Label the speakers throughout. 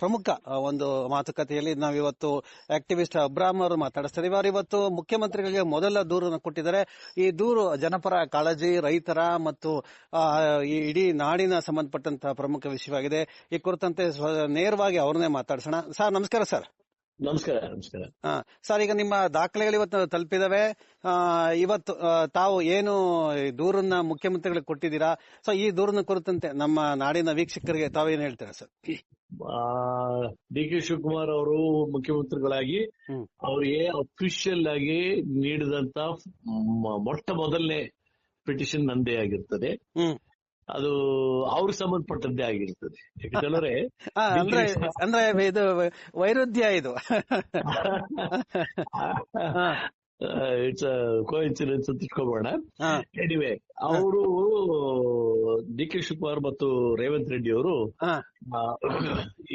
Speaker 1: ಪ್ರಮುಖ ಒಂದು ಮಾತುಕತೆಯಲ್ಲಿ ನಾವಿವತ್ತು ಆಕ್ಟಿವಿಸ್ಟ್ ಅಬ್ರಾಮ್ ಅವರು ಮಾತಾಡಿಸ್ತಾ ಇದೀವಿ. ಅವರು ಇವತ್ತು ಮುಖ್ಯಮಂತ್ರಿಗಳಿಗೆ ಮೊದಲ ದೂರನ್ನು ಕೊಟ್ಟಿದ್ದಾರೆ. ಈ ದೂರು ಜನಪರ ಕಾಳಜಿ, ರೈತರ ಮತ್ತು ಈ ಇಡೀ ನಾಡಿನ ಸಂಬಂಧಪಟ್ಟಂತಹ ಪ್ರಮುಖ ವಿಷಯವಾಗಿದೆ. ಈ ಕುರಿತಂತೆ ನೇರವಾಗಿ ಅವ್ರನ್ನೇ ಮಾತಾಡ್ಸೋಣ. ಸರ್ ನಮಸ್ಕಾರ. ಸರ್
Speaker 2: ನಮಸ್ಕಾರ. ನಮಸ್ಕಾರ
Speaker 1: ಸರ್, ಈಗ ನಿಮ್ಮ ದಾಖಲೆಗಳು ಇವತ್ತು ತಲುಪಿದಾವೆ. ಇವತ್ತು ತಾವು ಏನು ದೂರನ್ನ ಮುಖ್ಯಮಂತ್ರಿಗಳಿಗೆ ಕೊಟ್ಟಿದ್ದೀರಾ? ಸೊ ಈ ದೂರನ ಕುರಿತಂತೆ ನಮ್ಮ ನಾಡಿನ ವೀಕ್ಷಕರಿಗೆ ತಾವೇನು ಹೇಳ್ತೀರಾ ಸರ್?
Speaker 2: ಡಿ ಕೆ ಶಿವಕುಮಾರ್ ಅವರು ಮುಖ್ಯಮಂತ್ರಿಗಳಾಗಿ ಅವರಿಗೆ ಅಫಿಷಿಯಲ್ ಆಗಿ ನೀಡಿದಂತ ಮೊಟ್ಟ ಮೊದಲನೇ ಪಿಟಿಷನ್ ನಂದೇ ಆಗಿರ್ತದೆ. ಅದು ಅವ್ರಿಗೆ ಸಂಬಂಧಪಟ್ಟದ್ದೇ ಆಗಿರ್ತದೆ. ಯಾಕಂದ್ರೆ
Speaker 1: ಅಂದ್ರೆ ಇದು ವೈರುಧ್ಯ, ಇದು
Speaker 2: ಇಟ್ಸ್ ಕೋಇನ್ಸಿಡೆನ್ಸ್ ಅಂತ ಇಟ್ಕೋಬೋಣ. ಎನಿವೆ, ಅವರು ಡಿ ಕೆ ಶಿವಕುಮಾರ್ ಮತ್ತು ರೇವಂತ್ ರೆಡ್ಡಿ ಅವರು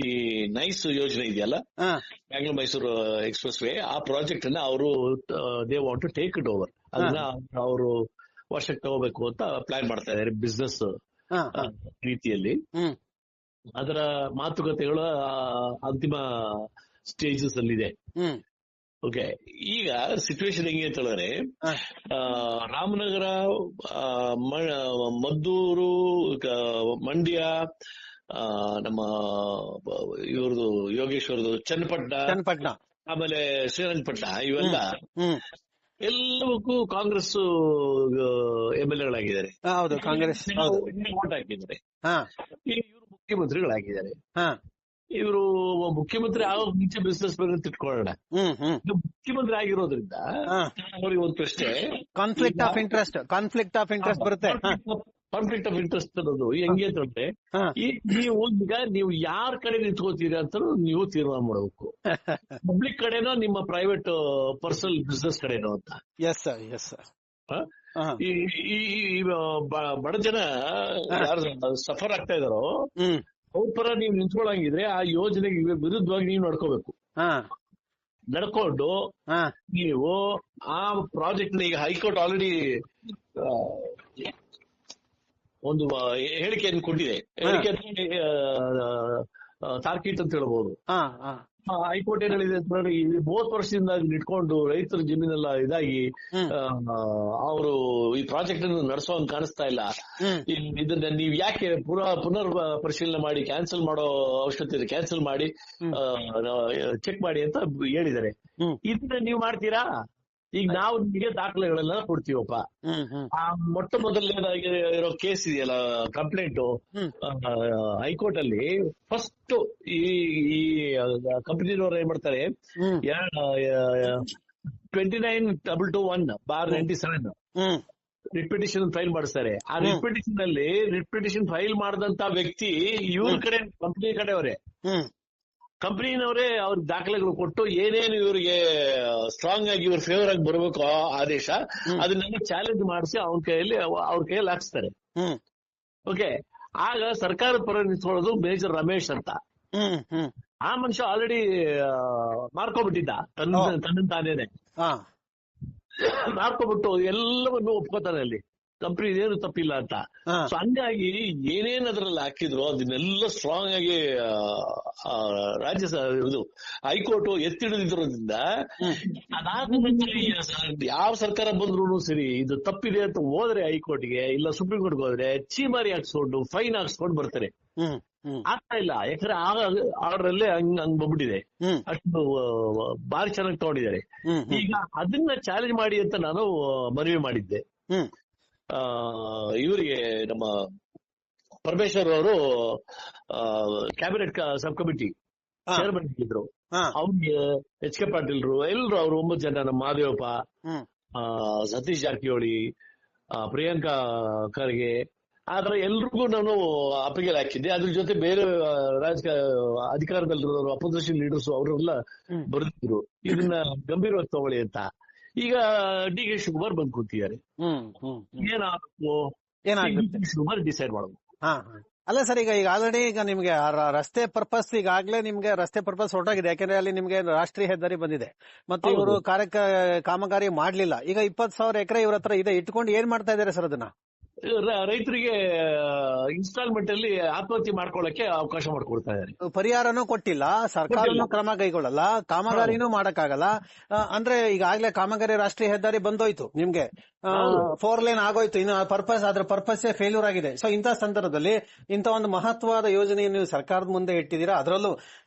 Speaker 2: ಈ ನೈಸ್ ಯೋಜನೆ ಇದೆಯಲ್ಲ, ಬ್ಯಾಂಗ್ಳೂರ್ ಮೈಸೂರು ಎಕ್ಸ್ಪ್ರೆಸ್ ವೇ, ಆ ಪ್ರಾಜೆಕ್ಟ್ ಅನ್ನ ಅವರು they want to take it over. ಅದನ್ನ ಅವರು ವರ್ಷಕ್ಕೆ ತಗೋಬೇಕು ಅಂತ ಪ್ಲಾನ್ ಮಾಡ್ತಾ ಇದ್ದಾರೆ ಬಿಸ್ನೆಸ್ ರೀತಿಯಲ್ಲಿ. ಅದರ ಮಾತುಕತೆಗಳು ಅಂತಿಮ ಸ್ಟೇಜಸ್ ಅಲ್ಲಿದೆ. ಓಕೆ, ಈಗ ಸಿಚುವೇಶನ್ ಹೆಂಗೆ ಅಂತ ಹೇಳಿದ್ರೆ, ರಾಮನಗರ, ಮದ್ದೂರು, ಮಂಡ್ಯ, ನಮ್ಮ ಇವ್ರದ್ದು ಯೋಗೇಶ್ವರದು ಚನ್ನಪಟ್ಟಣ, ಆಮೇಲೆ ಶ್ರೀರಂಗಪಟ್ಟಣ, ಇವೆಲ್ಲ ಎಲ್ಲವಕ್ಕೂ ಕಾಂಗ್ರೆಸ್ MLA-ಗಳಾಗಿದ್ದಾರೆ.
Speaker 1: ಹೌದು, ಕಾಂಗ್ರೆಸ್
Speaker 2: ವೋಟ್ ಹಾಕಿದ್ದಾರೆ. ಇವರು ಮುಖ್ಯಮಂತ್ರಿಗಳಾಗಿದ್ದಾರೆ. ಇವರು ಮುಖ್ಯಮಂತ್ರಿ ಆಗೋ ಮುಂಚೆ ಬಿಸ್ನೆಸ್ ಮ್ಯಾನ್ ಅಂತ ಇಟ್ಕೊಳ್ಳೋಣ. ಮುಖ್ಯಮಂತ್ರಿ ಆಗಿರೋದ್ರಿಂದ ಅವ್ರಿಗೆ ಒಂದು ಪ್ರಶ್ನೆ,
Speaker 1: ಕಾನ್ಫ್ಲಿಕ್ಟ್ ಆಫ್ ಇಂಟ್ರೆಸ್ಟ್ ಬರುತ್ತೆ.
Speaker 2: ಕಾನ್ಫ್ಲಿಕ್ಟ್ ಆಫ್ ಇಂಟ್ರೆಸ್ಟ್ ಅನ್ನೋದು ಹೆಂಗೆ ಅಂತಂದ್ರೆ, ನೀವು ಯಾರ ಕಡೆ ನಿಂತ್ಕೋತೀರಾ ಅಂತ ನೀವು ತೀರ್ಮಾನ ಮಾಡಬೇಕು. ಪಬ್ಲಿಕ್ ಕಡೆನೋ ನಿಮ್ಮ ಪ್ರೈವೇಟ್ ಪರ್ಸನಲ್ ಬಿಸ್ನೆಸ್ ಕಡೆನೋ ಅಂತ.
Speaker 1: Yes sir, yes sir.
Speaker 2: ಈ ಬಡ ಜನ ಯಾರು ಸಫರ್ ಆಗ್ತಾ ಇದಾರೋ ಅವ್ರ ಪರ ನೀವು ನಿಂತ್ಕೊಳ್ಳಂಗಿದ್ರೆ ಆ ಯೋಜನೆಗೆ ವಿರುದ್ಧವಾಗಿ ನೀವು ನಡ್ಕೋಬೇಕು. ನಡ್ಕೊಂಡು ನೀವು ಆ ಪ್ರಾಜೆಕ್ಟ್ ನ, ಈಗ ಹೈಕೋರ್ಟ್ ಆಲ್ರೆಡಿ ಒಂದು ಹೇಳಿಕೆಯನ್ನು ಕೊಟ್ಟಿದೆ. ಹೇಳಿಕೆ ತಾರ್ಕಿಕ್ ಅಂತ ಹೇಳ್ಬಹುದು. ಹೈಕೋರ್ಟ್ ಏನ್ ಹೇಳಿದೆ ಅಂತಂದ್ರೆ, 30 ವರ್ಷದಿಂದ ಇಟ್ಕೊಂಡು ರೈತರ ಜಮೀನೆಲ್ಲ ಇದಾಗಿ ಅವರು ಈ ಪ್ರಾಜೆಕ್ಟ್ ಅನ್ನು ನಡೆಸೋಂಗ್ ಕಾಣಿಸ್ತಾ ಇಲ್ಲ. ಇದನ್ನ ನೀವ್ ಯಾಕೆ ಪುನರ್ ಪರಿಶೀಲನೆ ಮಾಡಿ ಕ್ಯಾನ್ಸಲ್ ಮಾಡೋ ಅವಶ್ಯಕತೆ ಇದೆ, ಕ್ಯಾನ್ಸಲ್ ಮಾಡಿ ಚೆಕ್ ಮಾಡಿ ಅಂತ ಹೇಳಿದ್ದಾರೆ. ಇದನ್ನ ನೀವು ಮಾಡ್ತೀರಾ? ಈಗ ನಾವು ನಿಮಗೆ ದಾಖಲೆಗಳೆಲ್ಲ ಕೊಡ್ತೀವಪ್ಪ. ಆ ಮೊಟ್ಟ ಮೊದಲನೇದಾಗಿ ಇರೋ ಕೇಸ್ ಇದೆಯಲ್ಲ, ಕಂಪ್ಲೇಂಟ್ ಹೈಕೋರ್ಟ್ ಅಲ್ಲಿ, ಫಸ್ಟ್ ಈ ಕಂಪನಿಯವರು ಏನ್ ಮಾಡ್ತಾರೆ, 29/221/97 ರಿಪಿಟಿಷನ್ ಫೈಲ್ ಮಾಡಿಸ್ತಾರೆ. ಆ ರಿಪಿಟಿಷನ್ ಫೈಲ್ ಮಾಡಿದಂತ ವ್ಯಕ್ತಿ ಇವ್ರ ಕಡೆ, ಕಂಪನಿ ಕಡೆಯವರೇ, ಕಂಪನಿನವರೇ ಅವ್ರಿಗೆ ದಾಖಲೆಗಳು ಕೊಟ್ಟು ಏನೇನು ಇವರಿಗೆ ಸ್ಟ್ರಾಂಗ್ ಆಗಿ ಇವ್ರ ಫೇವರ್ ಆಗಿ ಬರಬೇಕು ಆದೇಶ, ಅದನ್ನೆಲ್ಲ ಚಾಲೆಂಜ್ ಮಾಡಿಸಿ ಅವ್ರ ಕೈಯಲ್ಲಿ ಹಾಕ್ಸ್ತಾರೆ. ಓಕೆ, ಆಗ ಸರ್ಕಾರದ ಪರ ನಿಂತ್ಕೊಳ್ಳೋದು ಮೇಜರ್ ರಮೇಶ್ ಅಂತ. ಆ ಮನುಷ್ಯ ಆಲ್ರೆಡಿ ಮಾರ್ಕೊಬಿಟ್ಟಿದ್ದ ತನ್ನ ತಾನೇನೆ. ಮಾರ್ಕೊಬಿಟ್ಟು ಎಲ್ಲವನ್ನು ಒಪ್ಕೋತಾನೆ ಅಲ್ಲಿ, ಕಂಪ್ನಿ ಇದೇನು ತಪ್ಪಿಲ್ಲ ಅಂತ. ಸೊ ಹಂಗಾಗಿ ಏನೇನ್ ಅದ್ರಲ್ಲಿ ಹಾಕಿದ್ರು ಅದನ್ನೆಲ್ಲ ಸ್ಟ್ರಾಂಗ್ ಆಗಿ ಇದು ಹೈಕೋರ್ಟ್ ಎತ್ತಿಡಿದ್ರಿಂದ, ಯಾವ ಸರ್ಕಾರ ಬಂದ್ರು ಸರಿ ಇದು ತಪ್ಪಿದೆ ಅಂತ ಹೋದ್ರೆ ಹೈಕೋರ್ಟ್ಗೆ, ಇಲ್ಲ ಸುಪ್ರೀಂ ಕೋರ್ಟ್ಗೆ ಹೋದ್ರೆ ಚೀಮಾರಿ ಹಾಕ್ಸ್ಕೊಂಡು ಫೈನ್ ಹಾಕ್ಸ್ಕೊಂಡು ಬರ್ತಾರೆ. ಆಗ್ತಾ ಇಲ್ಲ, ಯಾಕಂದ್ರೆ ಆರ್ಡರ್ ಅಲ್ಲೇ ಹಂಗ್ ಬಂದ್ಬಿಟ್ಟಿದೆ. ಅಷ್ಟು ಬಾರಿ ಚೆನ್ನಾಗಿ ತಗೊಂಡಿದ್ದಾರೆ. ಈಗ ಅದನ್ನ ಚಾಲೆಂಜ್ ಮಾಡಿ ಅಂತ ನಾನು ಮನವಿ ಮಾಡಿದ್ದೆ. ಇವರಿಗೆ ನಮ್ಮ ಪರಮೇಶ್ವರ್ ಅವರು ಕ್ಯಾಬಿನೆಟ್ ಸಬ್ ಕಮಿಟಿ ಚೇರ್ಮನ್ ಇದ್ರು. ಅವ್ರಿಗೆ HK ಪಾಟೀಲ್ರು ಎಲ್ಲರೂ, ಅವ್ರು 9 ಜನ, ನಮ್ಮ ಮಹದೇವಪ್ಪ, ಸತೀಶ್ ಜಾರಕಿಹೊಳಿ, ಪ್ರಿಯಾಂಕಾ ಖರ್ಗೆ, ಆದ್ರೆ ಎಲ್ರಿಗೂ ನಾನು ಅಪ್ಪಿಗೆ ಹಾಕಿದ್ದೆ. ಅದ್ರ ಜೊತೆ ಬೇರೆ ರಾಜಕೀಯ ಅಧಿಕಾರದಲ್ಲಿರೋರು, ಅಪೋಸಿಷನ್ ಲೀಡರ್ಸ್ ಅವರೆಲ್ಲ ಬರೆದಿದ್ರು ಇದನ್ನ ಗಂಭೀರವಾಗಿ ತಗೊಳ್ಳಿ ಅಂತ. ಈಗ ಡಿ ಕೆ ಶಿವಕುಮಾರ್ ಬಂದು ಕೂತಿದ್ದಾರೆ. ಏನಾಗುತ್ತೆ ಶಿವಕುಮಾರ್ ಡಿಸೈಡ್ ಮಾಡಬೇಕು.
Speaker 1: ಅಲ್ಲ ಸರ್, ಈಗ ಆಲ್ರೆಡಿ ಈಗ ನಿಮ್ಗೆ ರಸ್ತೆ ಪರ್ಪಸ್, ಈಗಾಗಲೇ ನಿಮ್ಗೆ ರಸ್ತೆ ಪರ್ಪಸ್ ಹೊರಟಾಗಿದೆ. ಯಾಕಂದ್ರೆ ಅಲ್ಲಿ ನಿಮ್ಗೆ ರಾಷ್ಟ್ರೀಯ ಹೆದ್ದಾರಿ ಬಂದಿದೆ, ಮತ್ತೆ ಇವರು ಕಾಮಗಾರಿ ಮಾಡ್ಲಿಲ್ಲ. ಈಗ 20,000 ಎಕರೆ ಇವ್ರ ಹತ್ರ ಇದೆ, ಇಟ್ಕೊಂಡು ಏನ್ ಮಾಡ್ತಾ ಇದಾರೆ ಸರ್ ಅದನ್ನ?
Speaker 2: ರೈತರಿಗೆ ಇನ್ಸ್ಟಾಲ್ಮೆಂಟ್ ಅಲ್ಲಿ ಆತ್ಮಹತ್ಯೆ ಮಾಡ್ಕೊಳ್ಳಕ್ಕೆ ಅವಕಾಶ ಮಾಡಿಕೊಡ್ತಾ ಇದ್ದಾರೆ.
Speaker 1: ಪರಿಹಾರನೂ ಕೊಟ್ಟಿಲ್ಲ, ಸರ್ಕಾರನೂ ಕ್ರಮ ಕೈಗೊಳ್ಳಲ್ಲ, ಕಾಮಗಾರಿನೂ ಮಾಡಕ್ಕಾಗಲ್ಲ. ಅಂದ್ರೆ ಈಗಾಗಲೇ ಕಾಮಗಾರಿ ರಾಷ್ಟ್ರೀಯ ಹೆದ್ದಾರಿ ಬಂದೋಯ್ತು, ನಿಮ್ಗೆ 4 ಲೇನ್ ಆಗೋಯ್ತು, ಇನ್ನು ಅದ್ರ ಪರ್ಪಸ್ ಫೇಲ್ಯೂರ್ ಆಗಿದೆ. ಸೊ ಇಂಥ ಸಂದರ್ಭದಲ್ಲಿ ಇಂಥ ಒಂದು ಮಹತ್ವದ ಯೋಜನೆಯನ್ನು ನೀವು ಸರ್ಕಾರದ ಮುಂದೆ ಇಟ್ಟಿದ್ದೀರಾ, ಅದರಲ್ಲೂ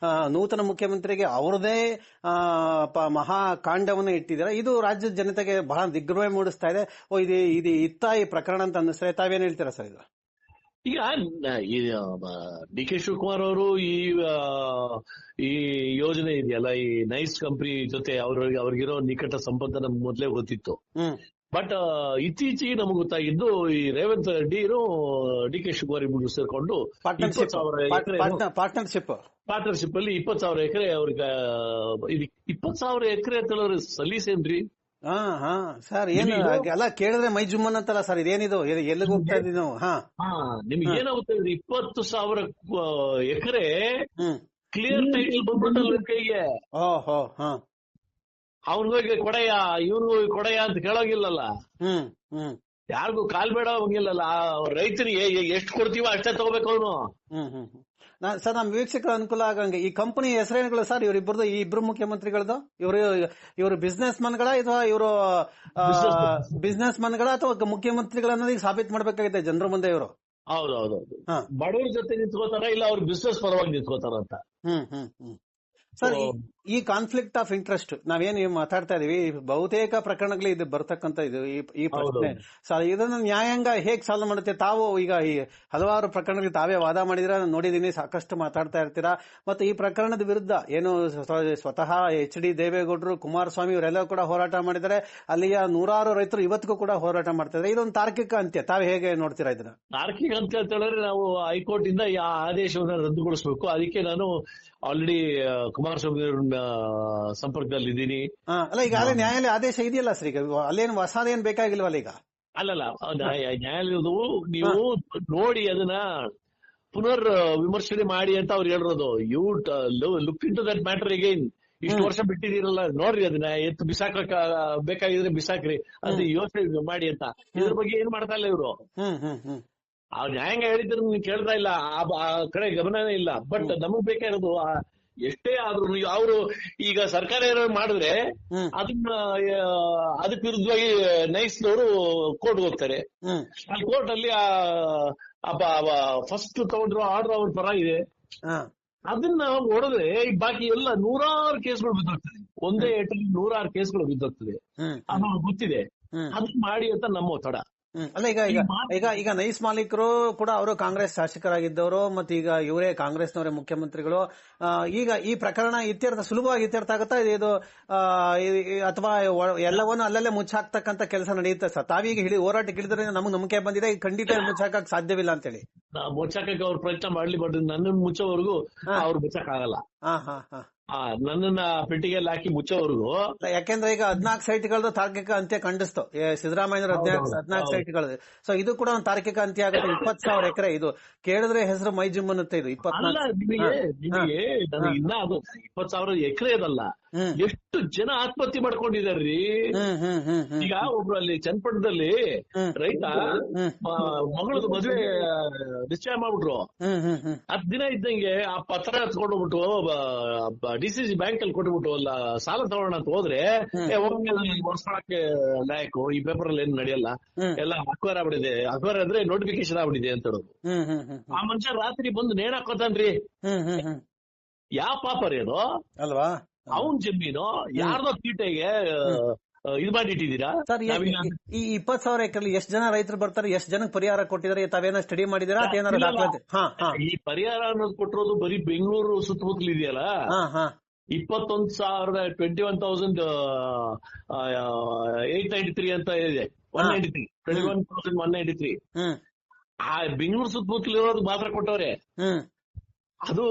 Speaker 1: ನೂತನ ಮುಖ್ಯಮಂತ್ರಿಗೆ ಅವ್ರದೇ ಮಹಾ ಕಾಂಡವನ್ನು ಇಟ್ಟಿದ್ದೀರಾ. ಇದು ರಾಜ್ಯದ ಜನತೆಗೆ ಬಹಳ ದಿಗ್ಭ್ರಮೆ ಮೂಡಿಸ್ತಾ ಇದೆ. ಇದು ಈ ಪ್ರಕರಣ ಅಂತ ಅನ್ನಿಸ್ತಾರೆ. ತಾವೇನ್ ಹೇಳ್ತೀರಾ ಸರ್ ಇದು?
Speaker 2: ಈಗ ಡಿ ಕೆ ಶಿವಕುಮಾರ್ ಅವರು ಈ ಯೋಜನೆ ಇದೆಯಲ್ಲ, ಈ ನೈಸ್ ಕಂಪನಿ ಜೊತೆ ಅವ್ರಿಗಿರೋ ನಿಕಟ ಸಂಬಂಧ ನಮ್ಗೆ ಮೊದಲೇ ಗೊತ್ತಿತ್ತು. ಬಟ್ ಇತ್ತೀಚೆಗೆ ನಮ್ಗೆ ಗೊತ್ತಾಗಿದ್ದು ಈ ರೇವಂತ್ ರೆಡ್ಡಿ ಡಿ ಕೆ ಶಿವಕುಮಾರ್ ಇಬ್ಬರು ಸೇರ್ಕೊಂಡು ಪಾರ್ಟ್ನರ್ಶಿಪ್ ಅಲ್ಲಿ 20,000 ಎಕರೆ ಅವ್ರಿಗೆ 20,000 ಎಕರೆ ಅಂತ ಸಲೀಸೇನ್ರಿ?
Speaker 1: ಸರ್ ಏನು ಎಲ್ಲ ಕೇಳಿದ್ರೆ ಮೈ ಜುಮ್ಮನ್ ಅಂತಲ್ಲ ಸರ್, ಇದೇನಿದು, ಎಲ್ಲಿಗೆ ಹೋಗ್ತಾ ಇದೀವಿ ನಾವು?
Speaker 2: ನಿಮ್ಗೆ ಏನಾಗುತ್ತೆ, 20,000 ಎಕರೆ ಕ್ಲಿಯರ್ ಟೈಟಲ್ ಬಂದ್ಬಿಟ್ಟಲ್ಲ ಕೈಗೆ. ಅವ್ನಿಗೋಗಿ ಕೊಡೆಯ, ಇವ್ನಿಗೋಗಿ ಕೊಡೆಯ ಅಂತ ಕೇಳೋಗಿಲ್ಲಲ್ಲ, ಯಾರಿಗೂ ಕಾಲ್ ಬೇಡ ಹೋಗಿಲ್ಲಲ್ಲ. ರೈತರಿಗೆ ಎಷ್ಟು ಕೊಡ್ತೀವೋ ಅಷ್ಟೇ ತಗೋಬೇಕು ಅವನು.
Speaker 1: ಸರ್, ನಮ್ ವೀಕ್ಷಕರ ಅನುಕೂಲ ಆಗಂಗೆ ಈ ಕಂಪನಿ ಹೆಸರೇನುಗಳು ಸರ್ ಇವರಿಬ್ಬರದು, ಈ ಇಬ್ರು ಮುಖ್ಯಮಂತ್ರಿಗಳದು? ಇವರು ಬಿಸ್ನೆಸ್ ಮನ್ಗಳ ಅಥವಾ ಇವರು ಬಿಸ್ನೆಸ್ ಮನ್ಗಳ ಅಥವಾ ಮುಖ್ಯಮಂತ್ರಿಗಳ ಅನ್ನೋದೀಗ ಸಾಬೀತು ಮಾಡ್ಬೇಕಾಗಿದೆ ಜನರ ಮುಂದೆ ಇವರು?
Speaker 2: ಹೌದೌದೌದು. ಬಡವ್ರ ಜೊತೆ ನಿಂತ್ಕೋತಾರ, ಇಲ್ಲ ಅವ್ರ ಬಿಸ್ನೆಸ್ ಪರವಾಗಿ ನಿಂತ್ಕೋತಾರ ಅಂತ.
Speaker 1: ಸರ್, ಈ ಕಾನ್ಫ್ಲಿಕ್ಟ್ ಆಫ್ ಇಂಟ್ರೆಸ್ಟ್ ನಾವೇನು ಮಾತಾಡ್ತಾ ಇದೀವಿ, ಬಹುತೇಕ ಪ್ರಕರಣಗಳು ಇದು ಬರ್ತಕ್ಕಂತ ಈ ಪ್ರಶ್ನೆ ಸರ್, ಇದನ್ನ ನ್ಯಾಯಾಂಗ ಹೇಗ್ ಸಾಲ್ವ್ ಮಾಡುತ್ತೆ? ತಾವು ಈಗ ಈ ಹಲವಾರು ಪ್ರಕರಣಗಳಿಗೆ ತಾವೇ ವಾದ ಮಾಡಿದಿರಾ, ನೋಡಿದೀನಿ, ಸಾಕಷ್ಟು ಮಾತಾಡ್ತಾ ಇರ್ತೀರಾ. ಮತ್ತು ಈ ಪ್ರಕರಣದ ವಿರುದ್ಧ ಏನು ಸ್ವತಃ HD ದೇವೇಗೌಡರು, ಕುಮಾರಸ್ವಾಮಿ ಇವರೆಲ್ಲ ಕೂಡ ಹೋರಾಟ ಮಾಡಿದ್ದಾರೆ. ಅಲ್ಲಿಯ ನೂರಾರು ರೈತರು ಇವತ್ತಿಗೂ ಕೂಡ ಹೋರಾಟ ಮಾಡ್ತಾ ಇದ್ದಾರೆ. ಇದೊಂದು ತಾರ್ಕಿಕ ಅಂತ್ಯ. ತಾವು ಹೇಗೆ ನೋಡ್ತೀರಾ ಇದನ್ನ?
Speaker 2: ತಾರ್ಕಿಕ ಅಂತ್ಯ ಅಂತ ಹೇಳಿದ್ರೆ ನಾವು ಹೈಕೋರ್ಟ್ ಇಂದ ಈ ಆದೇಶವನ್ನು ರದ್ದುಗೊಳಿಸಬೇಕು. ಅದಕ್ಕೆ ನಾನು ಆಲ್ರೆಡಿ ಕುಮಾರಸ್ವಾಮಿ ಸಂಪರ್ಕದಲ್ಲಿ ಇದ್ದೀನಿ.
Speaker 1: ಅಲ್ಲ, ಈಗಾಗಲೇ ನ್ಯಾಯಾಲಯ ಆದೇಶ ಇದೆಯಲ್ಲ ಸರ್, ಈಗ ಅಲ್ಲೇನು ಹೊಸದೇನು ಬೇಕಾಗಿಲ್ವಲ್ಲ ಈಗ?
Speaker 2: ಅಲ್ಲಲ್ಲ, ನ್ಯಾಯಾಲಯದು ನೀವು ನೋಡಿ ಅದನ್ನ ಪುನರ್ ವಿಮರ್ಶನೆ ಮಾಡಿ ಅಂತ ಅವ್ರು ಹೇಳಿರೋದು. You look into that matter again. ಇಷ್ಟು ವರ್ಷ ಬಿಟ್ಟಿದ್ದೀರಲ್ಲ, ನೋಡ್ರಿ ಅದನ್ನ ಎತ್ತು ಬಿಸಾಕ ಬೇಕಾಗಿದ್ರೆ ಬಿಸಾಕ್ರಿ, ಅದು ಯೋಚನೆ ಮಾಡಿ ಅಂತ. ಇದ್ರ ಬಗ್ಗೆ ಏನ್ ಮಾಡ್ತಾ ಇಲ್ಲ ಇವರು. ಆ ನ್ಯಾಯಾಂಗ ಹೇಳಿದ್ರು ನೀವು ಕೇಳ್ತಾ ಇಲ್ಲ, ಆ ಕಡೆ ಗಮನನೇ ಇಲ್ಲ. ಬಟ್ ನಮಗ್ ಬೇಕಾಗಿರೋದು ಎಷ್ಟೇ ಆದ್ರೂ ಅವರು ಈಗ ಸರ್ಕಾರ ಏನಾದ್ರು ಮಾಡಿದ್ರೆ ಅದಕ್ಕೆ ವಿರುದ್ಧವಾಗಿ ನೈಸ್ನವರು ಕೋರ್ಟ್ ಹೋಗ್ತಾರೆ. ಅಲ್ಲಿ ಕೋರ್ಟ್ ಅಲ್ಲಿ ಫಸ್ಟ್ ತಗೊಂಡ್ರು ಆರ್ಡರ್ ಅವ್ರ ಪರ ಇದೆ. ಅದನ್ನ ಹೊಡೆದ್ರೆ ಬಾಕಿ ಎಲ್ಲ ನೂರಾರು ಕೇಸ್ಗಳು ಬಿದ್ದೋಗ್ತದೆ. ಒಂದೇ ಏಟಲ್ಲಿ 106 ಕೇಸ್ಗಳು ಬಿದ್ದೋಗ್ತದೆ. ಅದು ಗೊತ್ತಿದೆ. ಅದನ್ನ ಮಾಡಿ ಅಂತ ನಮ್ಮ ಒತ್ತಡ.
Speaker 1: ಅಲ್ಲ, ಈಗ ನೈಸ್ ಮಾಲೀಕರು ಕೂಡ ಅವರು ಕಾಂಗ್ರೆಸ್ ಶಾಸಕರಾಗಿದ್ದವರು, ಮತ್ತೆ ಈಗ ಇವರೇ ಕಾಂಗ್ರೆಸ್ನವರೇ ಮುಖ್ಯಮಂತ್ರಿಗಳು. ಈಗ ಈ ಪ್ರಕರಣ ಸುಲಭವಾಗಿ ಇತ್ಯರ್ಥ ಆಗುತ್ತಾ ಇದು, ಅಥವಾ ಎಲ್ಲವನ್ನೂ ಅಲ್ಲಲ್ಲೇ ಮುಚ್ಚಾಕ್ತಕ್ಕಂತ ಕೆಲಸ ನಡೆಯುತ್ತೆ ಸರ್? ತಾವೀಗ ಹೋರಾಟಕ್ಕೆ ಹಿಡಿದ್ರೆ ನಮ್ಗೆ ನಂಬಿಕೆ ಬಂದಿದೆ ಖಂಡಿತ ಮುಚ್ಚಾಕಕ್ ಸಾಧ್ಯವಿಲ್ಲ ಅಂತೇಳಿ.
Speaker 2: ಮುಚ್ಚಾಕಕ್ಕೆ ಅವ್ರು ಪ್ರಯತ್ನ ಮಾಡ್ಲಿ, ಬಟ್ ನನ್ನನ್ನು ಮುಚ್ಚೋವರೆಗೂ ಅವ್ರು ಮುಚ್ಚಕ್ ಆಗಲ್ಲ. ನನ್ನನ್ನ ಪೆಟ್ಟಿಗೆಯಲ್ಲಿ ಹಾಕಿ ಮುಚ್ಚೋವರೆಗೂ.
Speaker 1: ಯಾಕೆಂದ್ರೆ ಈಗ 14 ಸೈಟ್ಗಳದ್ದು ತಾರ್ಕಿಕ ಅಂತ್ಯ ಕಂಡಿಸ್ತು ಸಿದ್ದರಾಮಯ್ಯ 14 ಸೈಟ್ಗಳದ್ದು. ಸೊ ಇದು ಕೂಡ ಒಂದು ತಾರ್ಕಿಕ ಅಂತ್ಯ ಆಗುತ್ತೆ. 20,000 ಎಕರೆ ಇದು ಕೇಳಿದ್ರೆ ಹೆಸರು ಮೈ ಜುಮ್ ಅನ್ನುತ್ತೆ. ಇದು
Speaker 2: 24 ಇನ್ನ ಅದು 20,000 ಎಕರೆ ಅದಲ್ಲ, ಎಷ್ಟು ಜನ ಆತ್ಮಹತ್ಯೆ ಮಾಡ್ಕೊಂಡಿದಾರ್ರಿ. ಈಗ ಒಬ್ರಲ್ಲಿ ಚನ್ನಪಟ್ಟಣದಲ್ಲಿ ರೈತ ಮಗಳದು ಮದುವೆ ನಿಶ್ಚಯ ಮಾಡ್ಬಿಟ್ರು. 10 ದಿನ ಇದ್ದಂಗೆ ಆ ಪತ್ರ ಹತ್ಕೊಂಡ್ಬಿಟ್ಟು DCC ಬ್ಯಾಂಕ್ ಅಲ್ಲಿ ಕೊಟ್ಬಿಟ್ಟು ಅಲ್ಲ ಸಾಲ ತಗೋಣ ಅಂತ ಹೋದ್ರೆ ವರ್ಷಕ್ಕೆ ಲಾಯಕು ಈ ಪೇಪರ್ ಅಲ್ಲಿ ಏನು ನಡೆಯಲ್ಲ, ಎಲ್ಲ ಅಕ್ವೈರ್ ಆಗ್ಬಿಟ್ಟಿದೆ. ಅಕ್ವೈರ್ ಅಂದ್ರೆ ನೋಟಿಫಿಕೇಶನ್ ಆಗ್ಬಿಟ್ಟಿದೆ ಅಂತ ಹೇಳೋದು. ಆ ಮನುಷ್ಯ ರಾತ್ರಿ ಬಂದು ನೇಣ್ ಹಾಕೋತಾನ್ರಿ. ಯಾವ ಪಾಪರಿ ಅದು ಅಲ್ವಾ? ಅವನ್ ಜಮೀನು ಯಾರ್ದೋ ಕೀಟೆಗೆ ಇದು ಮಾಡಿಟ್ಟಿದ್ದೀರಾ
Speaker 1: ಸರ್? ಈ 20,000 ಎಕರೆ ಎಷ್ಟು ಜನ ರೈತರು ಬರ್ತಾರೆ, ಎಷ್ಟು ಜನಕ್ಕೆ ಪರಿಹಾರ ಕೊಟ್ಟಿದ್ದಾರೆ? ತಾವೇನೋ ಸ್ಟಡಿ ಮಾಡಿದಿರಾ?
Speaker 2: ಈ ಪರಿಹಾರ ಅನ್ನೋದು ಕೊಟ್ಟಿರೋದು ಬರೀ ಬೆಂಗಳೂರು ಸುತ್ತಮುತ್ತಲು ಇದೆಯಲ್ಲ, 21,893 ಅಂತ ಇದೆ. 21,193 ಆ ಬೆಂಗಳೂರು ಸುತ್ತಮುತ್ತಲು ಇರೋದು ಮಾತ್ರ ಕೊಟ್ಟವ್ರೆ. ಅದು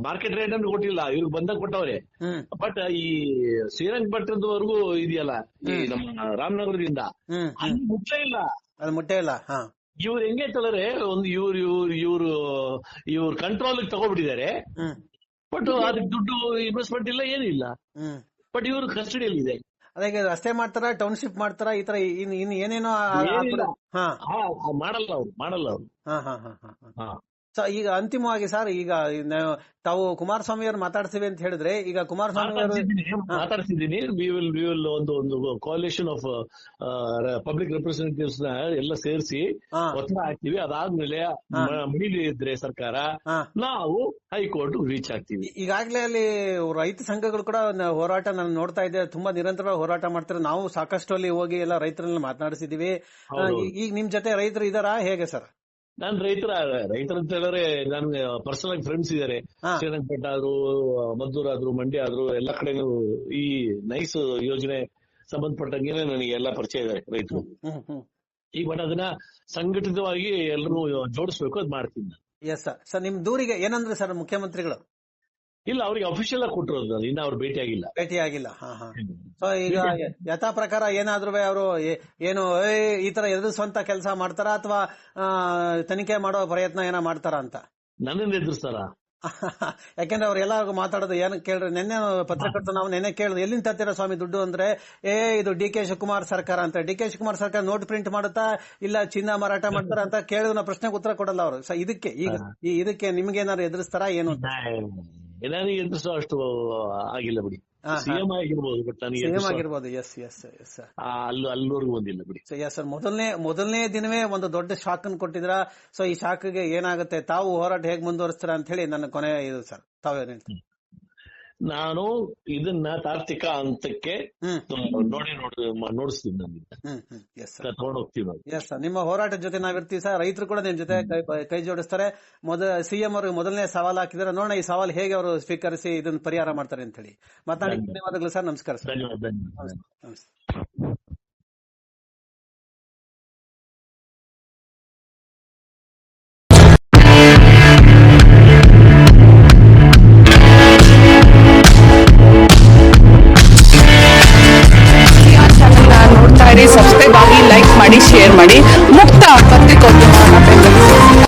Speaker 2: ಮಾರ್ಕೆಟ್ ರೇಟ್ ಅನ್ನು ಕೊಟ್ಟಿಲ್ಲ, ಇವ್ರಿಗೆ ಬಂದಾಗ ಕೊಟ್ಟವ್ರೆ. ಬಟ್ ಈ ಶ್ರೀರಂಗಪಟ್ಟಣದವರೆಗೂ ಇದೆಯಲ್ಲ, ಈ ನಮ್ಮ ರಾಮನಗರದಿಂದ ಅಲ್ಲಿ ಮುಟ್ಟೇ ಇಲ್ಲ. ಇವ್ರು ಹೆಂಗೆ ಅಂತಂದ್ರೆ ಒಂದು ಇವ್ರು ಕಂಟ್ರೋಲ್ ತಗೋಬಿಟ್ಟಿದ್ದಾರೆ. ಬಟ್ ಅದಕ್ಕೆ ದುಡ್ಡು ಇನ್ವೆಸ್ಟ್ಮೆಂಟ್ ಇಲ್ಲ, ಏನಿಲ್ಲ. ಬಟ್ ಇವ್ರ ಕಸ್ಟಡಿಯಲ್ಲಿ ಇದೆ.
Speaker 1: ಅದೇ ರಸ್ತೆ ಮಾಡ್ತಾರ, ಟೌನ್ಶಿಪ್ ಮಾಡ್ತಾರ, ಈ ತರ ಇನ್ ಏನೇನೋ
Speaker 2: ಏನಿಲ್ಲ.
Speaker 1: ಹಾ
Speaker 2: ಮಾಡಲ್ಲ ಅವ್ರು.
Speaker 1: ಹಾ ಹಾ ಹಾ ಹಾ. ಸೊ ಈಗ ಅಂತಿಮವಾಗಿ ಸರ್, ಈಗ ತಾವು ಕುಮಾರಸ್ವಾಮಿ ಅವರು ಮಾತಾಡ್ತೀವಿ ಅಂತ ಹೇಳಿದ್ರೆ, ಈಗ ಕುಮಾರಸ್ವಾಮಿ ಅವರು
Speaker 2: ಮಾತಾಡ್ತಿದ್ದೀನಿ. ವಿ ವಿಲ್ ಒಂದು ಕೋಲಿಷನ್ ಆಫ್ ಪಬ್ಲಿಕ್ ರೆಪ್ರೆಸೆಂಟೇಟಿವ್ಸ್ ನ ಎಲ್ಲ ಸೇರಿಸಿ ಒತ್ತಡ ಹಾಕ್ತಿವಿ. ಅದಾದ್ಮೇಲೆ ಮಡಿಲಿ ಇದ್ರೆ ಸರ್ಕಾರ, ನಾವು ಹೈಕೋರ್ಟ್ ರೀಚ್ ಆಗ್ತೀವಿ.
Speaker 1: ಈಗಾಗಲೇ ಅಲ್ಲಿ ರೈತ ಸಂಘಗಳು ಕೂಡ ಹೋರಾಟ ನಾನು ನೋಡ್ತಾ ಇದ್ದೆ, ತುಂಬಾ ನಿರಂತರ ಹೋರಾಟ ಮಾಡ್ತಾರೆ. ನಾವು ಸಾಕಷ್ಟು ಅಲ್ಲಿ ಹೋಗಿ ಎಲ್ಲ ರೈತರನ್ನ ಮಾತನಾಡಿಸಿದೀವಿ. ಈಗ ನಿಮ್ ಜೊತೆ ರೈತರು ಇದಾರಾ, ಹೇಗೆ ಸರ್?
Speaker 2: ನಾನು ರೈತರ ಅಂತ ಹೇಳಿದ್ರೆ ನನ್ಗೆ ಪರ್ಸನಲ್ ಆಗಿ ಫ್ರೆಂಡ್ಸ್ ಇದಾರೆ. ಶ್ರೀರಂಗಪಟ್ಟಣ ಆದ್ರು, ಮದ್ದೂರ್ ಆದ್ರು, ಮಂಡ್ಯ ಆದ್ರು, ಎಲ್ಲ ಕಡೆನೂ ಈ ನೈಸ್ ಯೋಜನೆ ಸಂಬಂಧಪಟ್ಟಂಗೆ ನನಗೆ ಎಲ್ಲ ಪರಿಚಯ ಇದಾರೆ ರೈತರು. ಈಗ ಬಟ್ ಅದನ್ನ ಸಂಘಟಿತವಾಗಿ ಎಲ್ಲರೂ ಜೋಡಿಸ್ಬೇಕು, ಅದ್ ಮಾಡ್ತೀನಿ.
Speaker 1: Yes sir. ಸರ್ ನಿಮ್ ದೂರಿಗೆ ಏನಂದ್ರೆ ಸರ್ ಮುಖ್ಯಮಂತ್ರಿಗಳು?
Speaker 2: ಇಲ್ಲ, ಅವ್ರಿಗೆ ಅಫಿಷಿಯಲ್ ಆಗಿ ಕೊಟ್ಟಿರೋದು, ಇನ್ನ ಅವ್ರು ಭೇಟಿಯಾಗಿಲ್ಲ.
Speaker 1: ಸೊ ಈಗ ಯಥಾ ಪ್ರಕಾರ ಏನಾದ್ರು ಅವರು ಏನು ಈ ತರ ಎದುರಿಸುವಂತ ಕೆಲಸ ಮಾಡ್ತಾರ, ಅಥವಾ ತನಿಖೆ ಮಾಡೋ ಪ್ರಯತ್ನ ಏನೋ ಮಾಡ್ತಾರ ಅಂತ?
Speaker 2: ನನ್ನನ್ನು ಎದುರಿಸ್ತಾರ?
Speaker 1: ಯಾಕೆಂದ್ರೆ ಅವ್ರು ಎಲ್ಲರಿಗೂ ಮಾತಾಡೋದು ಏನ್ ಕೇಳ್ರಿ, ನಿನ್ನೆ ಪತ್ರಕರ್ತ ನಾವು ನೆನ್ನೆ ಕೇಳಿದ್ರು, ಎಲ್ಲಿಂದ ತರ್ತೀರಾ ಸ್ವಾಮಿ ದುಡ್ಡು ಅಂದ್ರೆ, ಇದು ಡಿ ಕೆ ಶಿವಕುಮಾರ್ ಸರ್ಕಾರ ಅಂತ. ಡಿ ಕೆ ಶಿವಕುಮಾರ್ ಸರ್ಕಾರ ನೋಟ್ ಪ್ರಿಂಟ್ ಮಾಡುತ್ತಾ, ಇಲ್ಲ ಚಿನ್ನ ಮಾರಾಟ ಮಾಡ್ತಾರ ಅಂತ ಕೇಳಿದ ಪ್ರಶ್ನೆಗೆ ಉತ್ತರ ಕೊಡಲ್ಲ ಅವರು. ಸೊ ಇದಕ್ಕೆ ನಿಮ್ಗೇನಾದ್ರು ಎದುರಿಸ್ತಾರ ಏನು?
Speaker 2: ನನಗೆ ಎದುರಿಸೋ ಅಷ್ಟು ಆಗಿಲ್ಲ ಬಿಡಿ. ಸಿಎಂ ಆಗಿರ್ಬೋದು, ಬಟ್ ನನಗೆ
Speaker 1: ಸಿಎಂ ಆಗಿರ್ಬೋದು. Yes yes yes sir.
Speaker 2: ಅಲ್ಲಿವರೆಗೂ ಬಂದಿಲ್ಲ ಬಿಡಿ.
Speaker 1: Yes sir. ಮೊದಲನೇ ದಿನವೇ ಒಂದು ದೊಡ್ಡ ಶಾಕ್ ಅನ್ನು ಕೊಟ್ಟಿದ್ರ. ಸೊ ಈ ಶಾಕ್ಗೆ ಏನಾಗುತ್ತೆ, ತಾವು ಹೋರಾಟ ಹೇಗೆ ಮುಂದುವರಿಸ್ತೀರಾ ಅಂತ ಹೇಳಿ ನನ್ನ ಕೊನೆ ಇದು ಸರ್, ತಾವೇನು ಹೇಳ್ತೀವಿ?
Speaker 2: ನಾನು ಇದನ್ನ ತಾರ್ಕಿಕ ಹಂತಕ್ಕೆ ನೋಡಿಸ್ತೀನಿ, ತಗೊಂಡೋಗ್ತೀವಿ ನಾವು.
Speaker 1: ಎಸ್ ಸರ್, ನಿಮ್ಮ ಹೋರಾಟದ ಜೊತೆ ನಾವಿರ್ತೀವಿ ಸರ್. ರೈತರು ಕೂಡ ನಿಮ್ ಜೊತೆ ಕೈ ಜೋಡಿಸ್ತಾರೆ. ಸಿಎಂ ಅವ್ರಿಗೆ ಮೊದಲನೇ ಸವಾಲ್ ಹಾಕಿದ್ರೆ, ನೋಡೋಣ ಈ ಸವಾಲ್ ಹೇಗೆ ಅವರು ಸ್ವೀಕರಿಸಿ ಇದನ್ನ ಪರಿಹಾರ ಮಾಡ್ತಾರೆ ಅಂತ ಹೇಳಿ ಮಾತಾಡಿ. ಧನ್ಯವಾದಗಳು ಸರ್. ನಮಸ್ಕಾರ ಸರ್.
Speaker 2: ಧನ್ಯವಾದ.